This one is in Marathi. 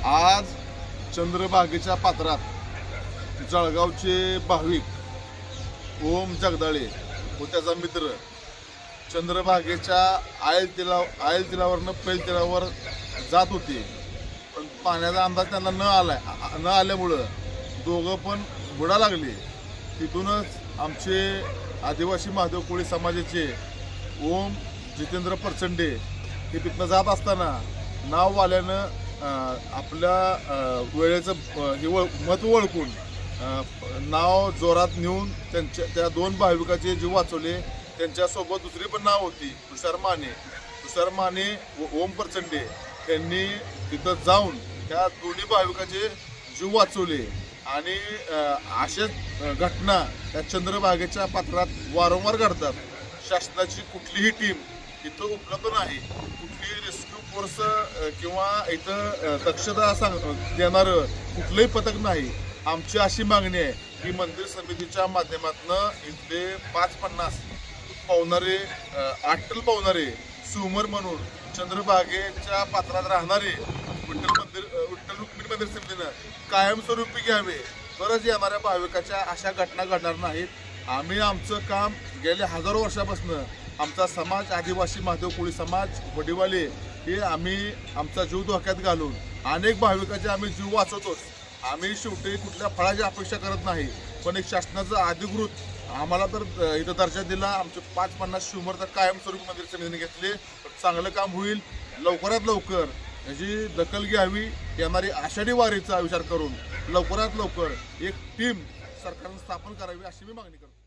आज चंद्रभागेच्या पात्रात जळगावचे भाविक ओम जगदाळे व त्याचा मित्र चंद्रभागेच्या आयल तिलावरनं पैल तिलावर जात होते, पण पाण्याचा अंदाज त्यांना न आल्यामुळं दोघं पण बुडा लागले। तिथूनच आमचे आदिवासी महादेव कोळी समाजाचे ओम जितेंद्र परचंडे हे तिथनं जात असताना नाव वाल्यानं आपल्या वेळेचं महत्त्व ओळखून नाव जोरात नेऊन त्या दोन भाविकाचे जीव वाचवले। त्यांच्यासोबत दुसरी पण नाव होती तुषार माने व ओम परचंडे यांनी तिथं जाऊन त्या दोन्ही भाविकाचे जीव वाचवले। आणि अशाच घटना त्या चंद्रभागेच्या पात्रात वारंवार घडतात। शासनाची कुठलीही टीम इथं उपलब्ध नाही, कुठलीही रेस्क्यू फोर्स किंवा इथं दक्षता देणारं कुठलंही पथक नाही। आमची अशी मागणी आहे की मंदिर समितीच्या माध्यमातून इथले 550 पावणारे अट्टल पावणारे सुमर म्हणून चंद्रभागेच्या पात्रात राहणारे विठ्ठल रुक्मिणी मंदिर समितीनं कायमस्वरूपी घ्यावे, तरच येणाऱ्या भाविकाच्या अशा घटना घडणार नाहीत। आम्ही आमचं काम गेल्या हजारो वर्षापासून आमचा समाज आदिवासी महादेव कोळी समाज वडीवाले हे आम्ही आमचा जीव धोक्यात घालून अनेक भाविकाचे आम्ही जीव वाचवतोच। आम्ही शेवटी कुठल्या फळाची अपेक्षा करत नाही, पण एक शासनाचं अधिकृत आम्हाला तर इथं दर्जा दिला। आमचे 550 शिवमर तर कायमस्वरूपी मंदिर समितीने घेतले, चांगलं काम होईल। लवकरात लवकर याची दखल घ्यावी, येणारी आषाढी वारीचा विचार करून लवकरात लवकर एक टीम सरकारने स्थापन करावी अशी मी मागणी करतो।